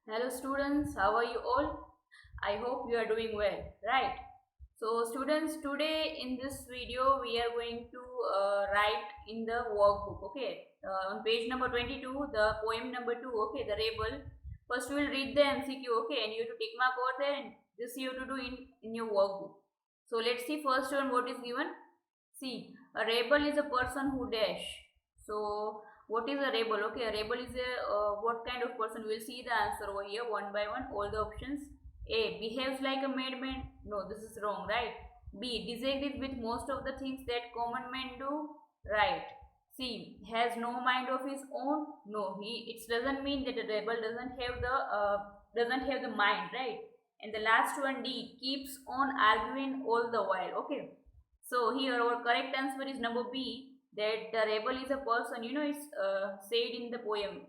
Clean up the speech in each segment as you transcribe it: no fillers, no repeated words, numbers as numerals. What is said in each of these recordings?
Hello students, how are you all? I hope you are doing well, right? So students, today in this video we are going to write in the workbook, okay? On page number 22, the poem number 2, okay, the rebel. First we will read the MCQ, okay, and you have to tick mark over there and this you have to do in your workbook. So let's see first one what is given. See, a rebel is a person who dash. So what is a rebel? Okay, a rebel is a what kind of person? We'll see the answer over here one by one. All the options. A. Behaves like a madman. No, this is wrong, right? B. Disagrees with most of the things that common men do. Right. C. Has no mind of his own. No, it doesn't mean that a rebel doesn't have the mind, right? And the last one, D. Keeps on arguing all the while. Okay. So here our correct answer is number B, that the rebel is a person. It's said in the poem.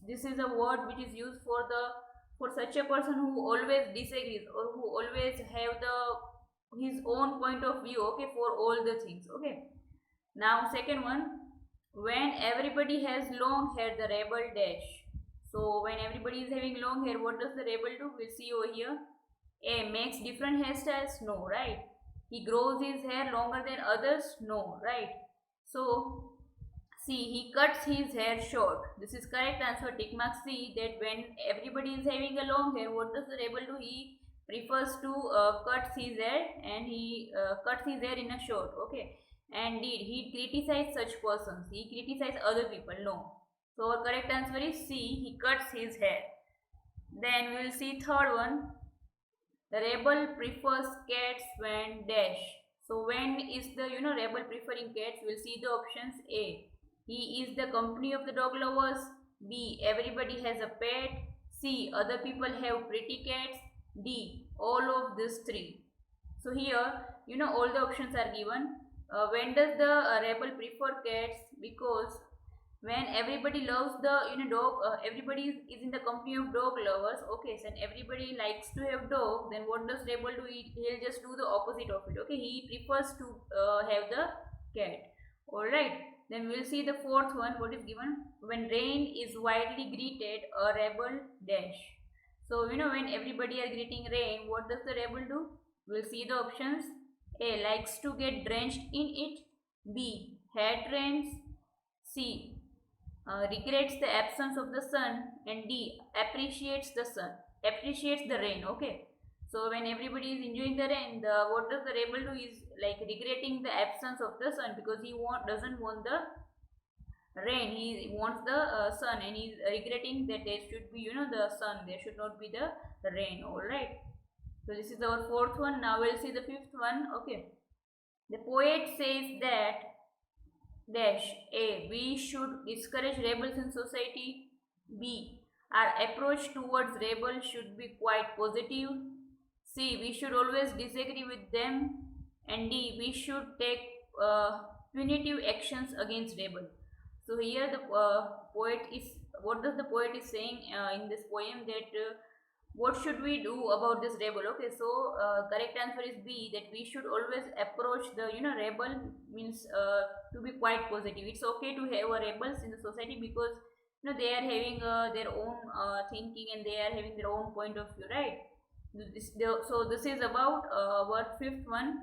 This is a word which is used for such a person who always disagrees or who always have the his own point of view. Okay, for all the things. Okay. Now second one, when everybody has long hair, the rebel dash. So when everybody is having long hair, what does the rebel do? We'll see over here. A. Makes different hairstyles? No, right? He grows his hair longer than others? No, right? So, C. He cuts his hair short. This is correct answer. Tick mark C. That when everybody is having a long hair, what does the rebel do? He prefers to cut his hair and he cuts his hair in a short. Okay. And did he criticize such persons? He criticize other people? No. So our correct answer is C. He cuts his hair. Then we will see third one. The rebel prefers cats when dash. So when is the rebel preferring cats? We'll see the options. A. He is the company of the dog lovers. B. Everybody has a pet. C. Other people have pretty cats. D. All of these three. So here all the options are given. When does the rebel prefer cats? Because when everybody loves the dog, everybody is in the company of dog lovers, okay, so and everybody likes to have dog, then what does rebel do? He'll just do the opposite of it, okay, he prefers to have the cat. All right, then we'll see the fourth one what is given. When rain is widely greeted, a rebel dash. So when everybody are greeting rain, what does the rebel do? We'll see the options. A. Likes to get drenched in it. B. Hate rains. C. Regrets the absence of the sun. And D. Appreciates the sun, appreciates the rain, okay. So when everybody is enjoying the rain, what does the rebel do is like regretting the absence of the sun, because he doesn't want the rain, he wants the sun, and he's regretting that there should be the sun, there should not be the rain. All right, so this is our fourth one. Now we'll see the fifth one, okay. The poet says that dash. A. We should discourage rebels in society. B. Our approach towards rebels should be quite positive. C. We should always disagree with them. And D. We should take punitive actions against rebels. So here the poet is, what does the poet is saying in this poem, that what should we do about this rebel? Okay, so correct answer is B, that we should always approach the rebel, means to be quite positive. It's okay to have rebels in the society, because they are having their own thinking, and they are having their own point of view, right? So this is about our fifth one,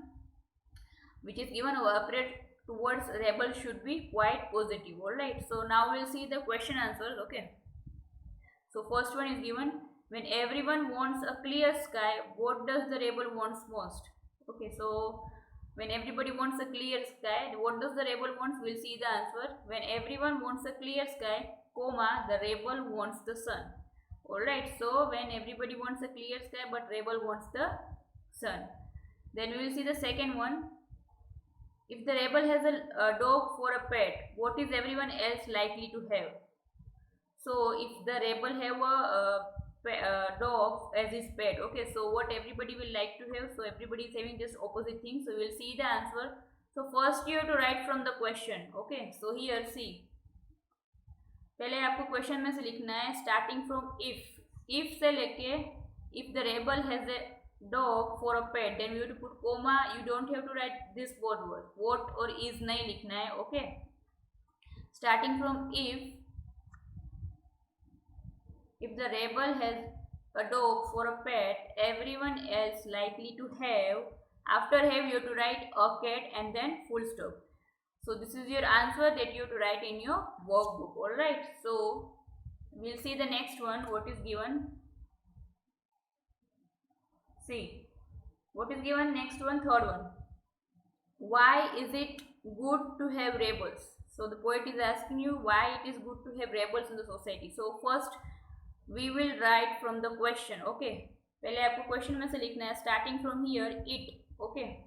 which is given. Our approach towards rebel should be quite positive. All right, so now we'll see the question answers, okay. So first one is given. When everyone wants a clear sky, what does the rebel wants most? Okay, so when everybody wants a clear sky, what does the rebel wants? We'll see the answer. When everyone wants a clear sky, comma, the rebel wants the sun. Alright, so when everybody wants a clear sky, but rebel wants the sun. Then we will see the second one. If the rebel has a dog for a pet, what is everyone else likely to have? So if the rebel have a dog as his pet, okay, so what everybody will like to have? So everybody is having just opposite things. So we'll see the answer. So first you have to write from the question, okay. So here see, पहले आपको question में से लिखना है starting from if से लेके if the rebel has a dog for a pet, then we have to put comma. You don't have to write this word what or is नहीं लिखना है, okay. Starting from if the rebel has a dog for a pet, everyone else likely to have. After have you have to write a cat and then full stop. So this is your answer that you have to write in your workbook. Alright, so we'll see the next one. What is given? See, what is given? Next one, third one. Why is it good to have rebels? So the poet is asking you why it is good to have rebels in the society. So first we will write from the question. Okay, पहले आपको question में से लिखना है starting from here. It, okay,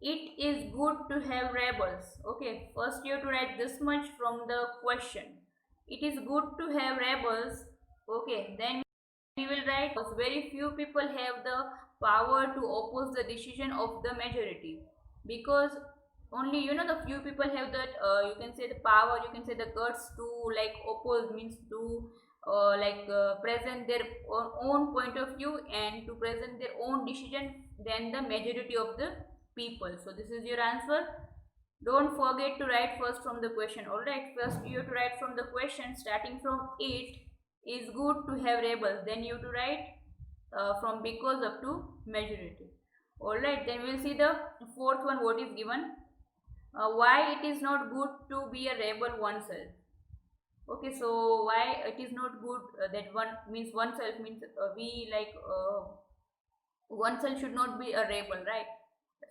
it is good to have rebels. Okay, first you have to write this much from the question. It is good to have rebels. Okay, then we will write very few people have the power to oppose the decision of the majority, because only the few people have that you can say the power, you can say the guts to like oppose, means to present their own point of view and to present their own decision than the majority of the people. So this is your answer. Don't forget to write first from the question. Alright, first you have to write from the question starting from it is good to have rebels, then you have to write from because up to majority. Alright, then we'll see the fourth one. What is given? Why it is not good to be a rebel oneself. Okay, so why it is not good that one means oneself means we like oneself should not be a rebel, right?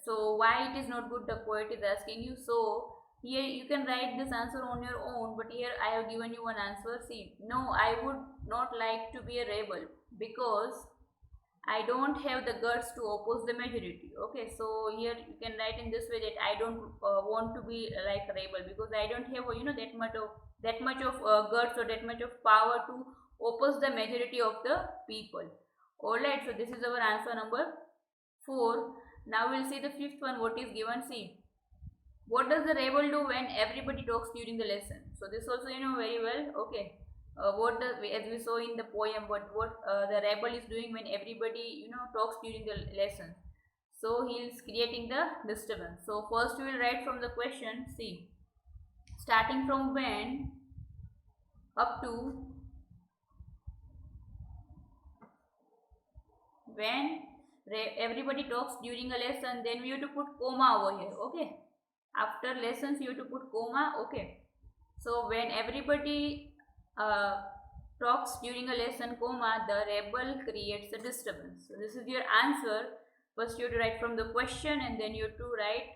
So why it is not good, the poet is asking you. So here you can write this answer on your own, but here I have given you one answer. See, no, I would not like to be a rebel because I don't have the guts to oppose the majority. Okay, so here you can write in this way that I don't want to be like a rebel because I don't have that much of guts or that much of power to oppose the majority of the people. Alright, so this is our answer number 4. Now we'll see the fifth one. What is given? See, what does the rebel do when everybody talks during the lesson? So this also very well. Okay, what does, as we saw in the poem, what the rebel is doing when everybody talks during the lesson. So he is creating the disturbance. So first we will write from the question. See, starting from when up to when everybody talks during a lesson, then we have to put comma over here. Okay, after lessons you have to put comma. Okay, so when everybody talks during a lesson, comma, the rebel creates a disturbance. So this is your answer. First you have to write from the question and then you have to write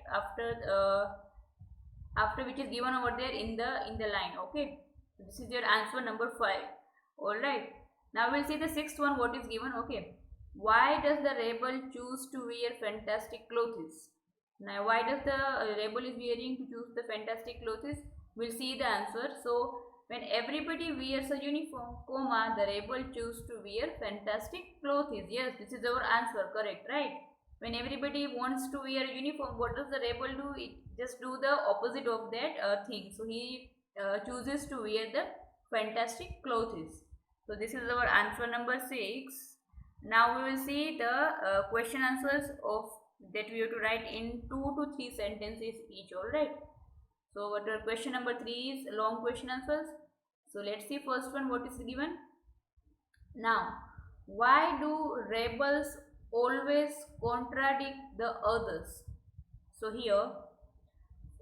after which is given over there in the line. Okay, so this is your answer number 5. Alright, now we'll see the sixth one. What is given? Okay, why does the rebel choose to wear fantastic clothes? Now why does the rebel is wearing to choose the fantastic clothes? We'll see the answer. So when everybody wears a uniform, comma, the rebel choose to wear fantastic clothes. Yes, this is our answer. Correct, right? When everybody wants to wear a uniform, what does the rebel do? It just do the opposite of that thing. So he chooses to wear the fantastic clothes. So this is our answer number 6. Now we will see the question answers of that we have to write in 2 to 3 sentences each. Alright, so what are question number 3 is long question answers. So let's see first one. What is given? Now, why do rebels always contradict the others? So here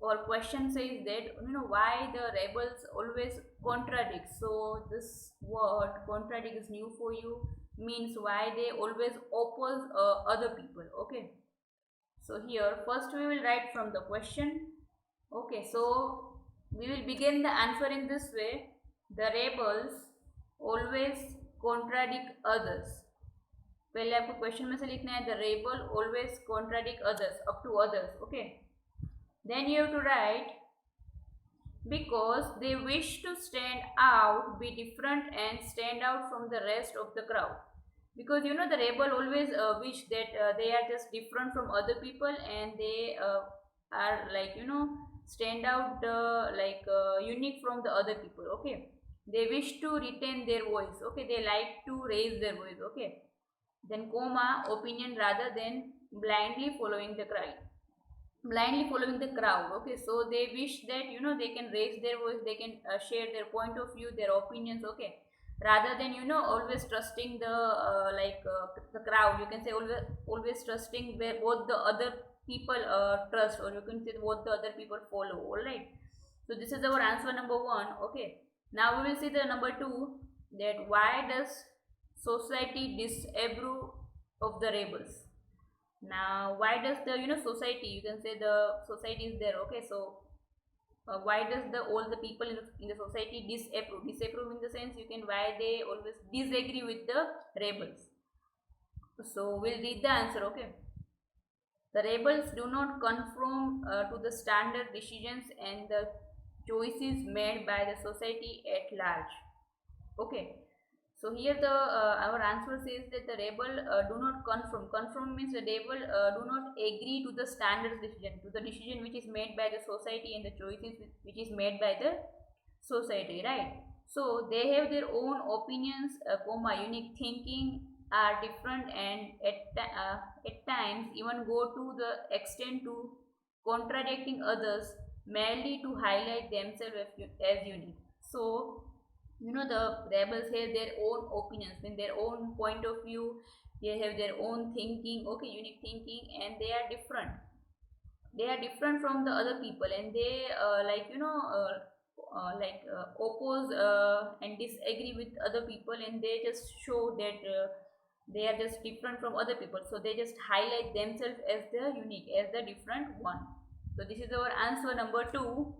our question says that why the rebels always contradict. So this word contradict is new for you, means why they always oppose other people. Okay, so here first we will write from the question. Okay, so we will begin the answer in this way. The rebels always contradict others. पहले आपको question में से लिखना है the rebel always contradict others, up to others. Okay, then you have to write because they wish to stand out, be different and stand out from the rest of the crowd. Because the rebel always wish that they are just different from other people and they are like stand out unique from the other people. Okay, they wish to retain their voice. Okay, they like to raise their voice. Okay, then comma, opinion rather than blindly following the crowd. Okay, so they wish that they can raise their voice, they can share their point of view, their opinions. Okay, rather than always trusting the crowd. You can say always trusting where both the other people trust, or you can say what the other people follow. All right, so this is our answer number one. Okay, now we will see the number two, that why does society disapprove of the rebels. Now why does the society, you can say the society is there. Okay, so why does the all the people in the society disapprove in the sense, you can, why they always disagree with the rebels. So we'll read the answer. Okay, the rebels do not conform to the standard decisions and the choices made by the society at large. Okay, so here the our answer says that the rebel do not conform. Conform means the rebel do not agree to the standard decision, to the decision which is made by the society and the choices which is made by the society, right? So they have their own opinions, unique thinking, are different, and at times even go to the extent to contradicting others merely to highlight themselves as unique. So the rebels have their own opinions, in their own point of view. They have their own thinking, okay, unique thinking, and they are different. They are different from the other people, and they oppose and disagree with other people, and they just show that they are just different from other people, so they just highlight themselves as the unique, as the different one. So this is our answer number two.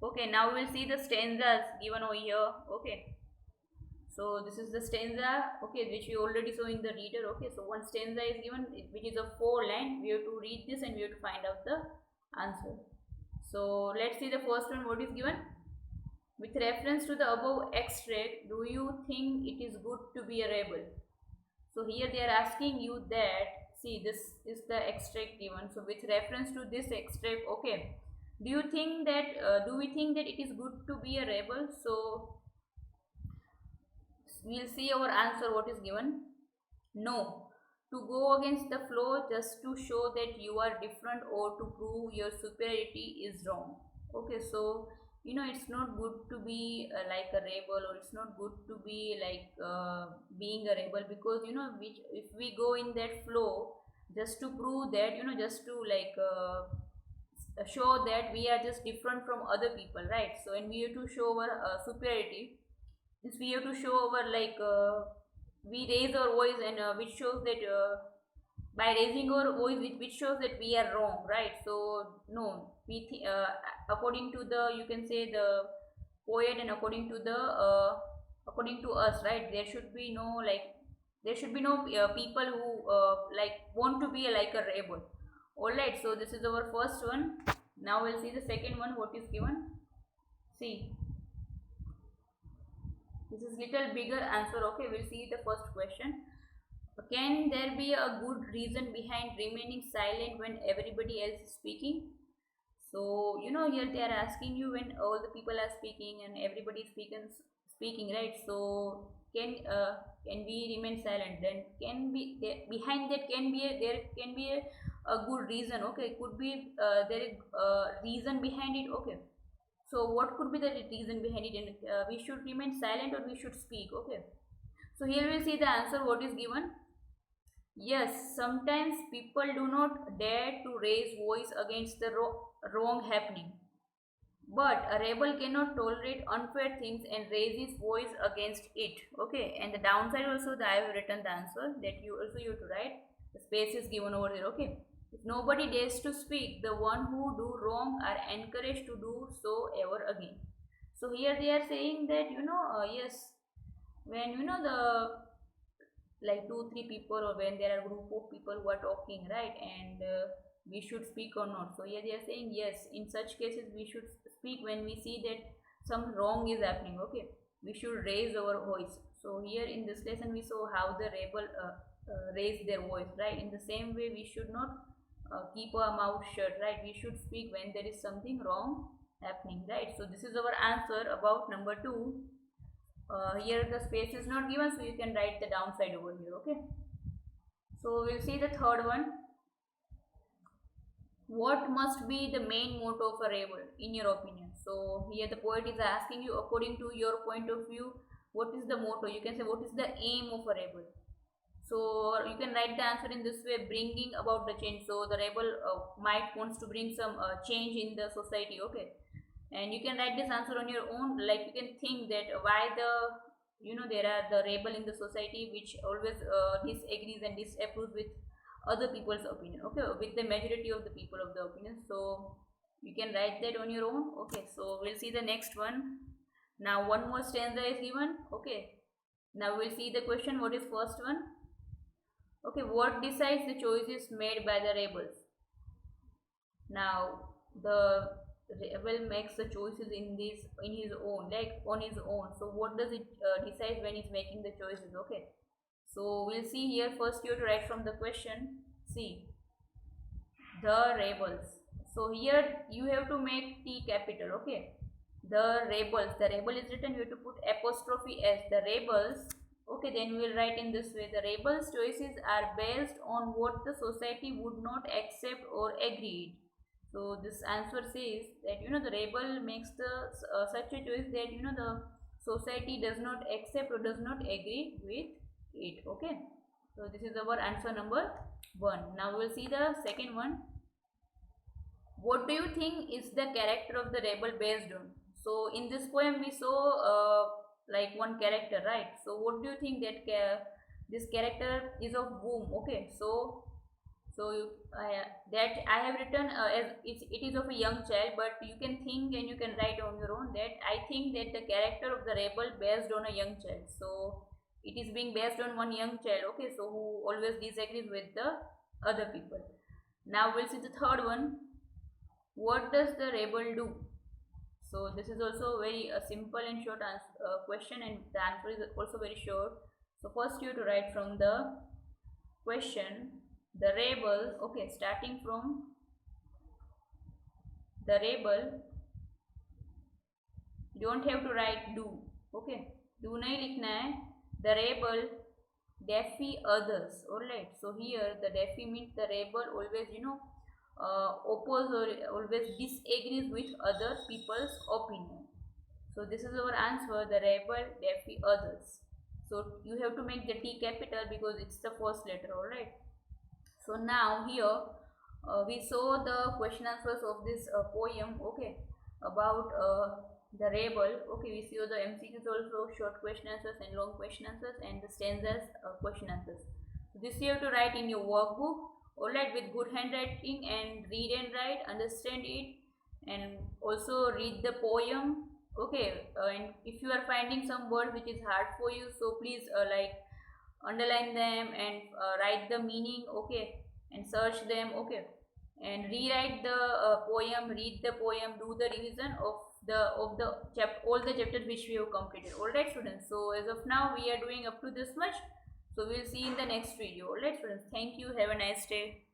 Okay, now we'll see the stanzas given over here. Okay, so this is the stanza, okay, which we already saw in the reader. Okay, so one stanza is given, which is a 4 line. We have to read this and we have to find out the answer. So let's see the first one, what is given. With reference to the above extract, do you think it is good to be a rebel? So here they are asking you that, see, this is the extract given. So with reference to this extract, okay, do you think that do we think that it is good to be a rebel? So we'll see our answer, what is given. No. To go against the flow just to show that you are different or to prove your superiority is wrong. Okay, so it's not good to be like a rebel, or it's not good to be like being a rebel, because which if we go in that flow just to prove that, just to like show that we are just different from other people, right? So, and we have to show our superiority. Means we have to show our like we raise our voice, and which shows that by raising our voice, which shows that we are wrong, right? So no, according to the, you can say, the poet, and according to the according to us, right, there should be no like, there should be no people who like want to be like a rebel. All right, so this is our first one. Now we'll see the second one, what is given. See, this is little bigger answer. Okay, we'll see the first question. Can there be a good reason behind remaining silent when everybody else is speaking? So here they are asking you, when all the people are speaking and everybody is speaking, right? So can we remain silent? Then can be there, behind that can be there can be a good reason. Okay, could be there is a reason behind it. Okay, so what could be the reason behind it? And we should remain silent or we should speak. Okay, so here we'll see the answer, what is given. Yes, sometimes people do not dare to raise voice against the wrong happening. But a rebel cannot tolerate unfair things and raise his voice against it. Okay, and the downside also, that I have written the answer, that you also have to write. The space is given over there. Okay. If nobody dares to speak, the one who do wrong are encouraged to do so ever again. So here they are saying that yes, when the like 2 3 people, or when there are group of people who are talking, right, and we should speak or not. So here they are saying yes, in such cases we should speak when we see that some wrong is happening. Okay, we should raise our voice. So here in this lesson we saw how the rebel raised their voice, right? In the same way we should not keep our mouth shut, right? We should speak when there is something wrong happening, right? So this is our answer about number 2. Here the space is not given, so you can write the downside over here. Okay, so we'll see the third one. What must be the main motto of a rebel in your opinion? So here the poet is asking you, according to your point of view, what is the motto, you can say what is the aim of a rebel. So you can write the answer in this way, bringing about the change. So the rebel might wants to bring some change in the society, okay. And you can write this answer on your own, like you can think that why the, there are the rebel in the society which always disagrees and disapproves with other people's opinion, okay, with the majority of the people of the opinion. So you can write that on your own, okay. So we'll see the next one. Now one more stanza is given, okay. Now we'll see the question. What is first one? Okay, what decides the choices made by the rebels? Now the rebel makes the choices in his own, like on his own. So what does it decide when he's making the choices? Okay, so we'll see here. First you have to write from the question. See, the rebels. So here you have to make T capital, okay. The rebels. The rebel is written. You have to put apostrophe S. The rebels. Okay, then we will write in this way. The rebels' choices are based on what the society would not accept or agree. So this answer says that the rebel makes the such a choice that the society does not accept or does not agree with it. Okay, so this is our answer number 1. Now we'll see the second one. What do you think is the character of the rebel based on? So in this poem we saw like one character, right? So what do you think that this character is of whom? Okay, so that I have written as it is of a young child, but you can think and you can write on your own that I think that the character of the rebel based on a young child. So it is being based on one young child, okay, so who always disagrees with the other people. Now we'll see the third one. What does the rebel do? So this is also very simple and short question, and the answer is also very short. So first you have to write from the question, the rebel, okay, starting from the rebel, you don't have to write do, okay, do nahi likhna hai. The rebel defy others, alright. So here the defy means the rebel always oppose or always disagrees with other people's opinion. So this is our answer, the rebel defy others. So you have to make the T capital because it's the first letter, alright. So now here we saw the question answers of this poem, okay, about the rebel. Okay, we see the MCQs also, short question answers and long question answers, and the stanzas question answers. So this you have to write in your workbook, alright, with good handwriting, and read and write, understand it, and also read the poem, okay. And if you are finding some word which is hard for you, so please like underline them and write the meaning, okay, and search them, okay, and rewrite the poem, read the poem, do the revision of all the chapters which we have completed. Alright students, so as of now we are doing up to this much, so we'll see in the next video. Alright students, thank you, have a nice day.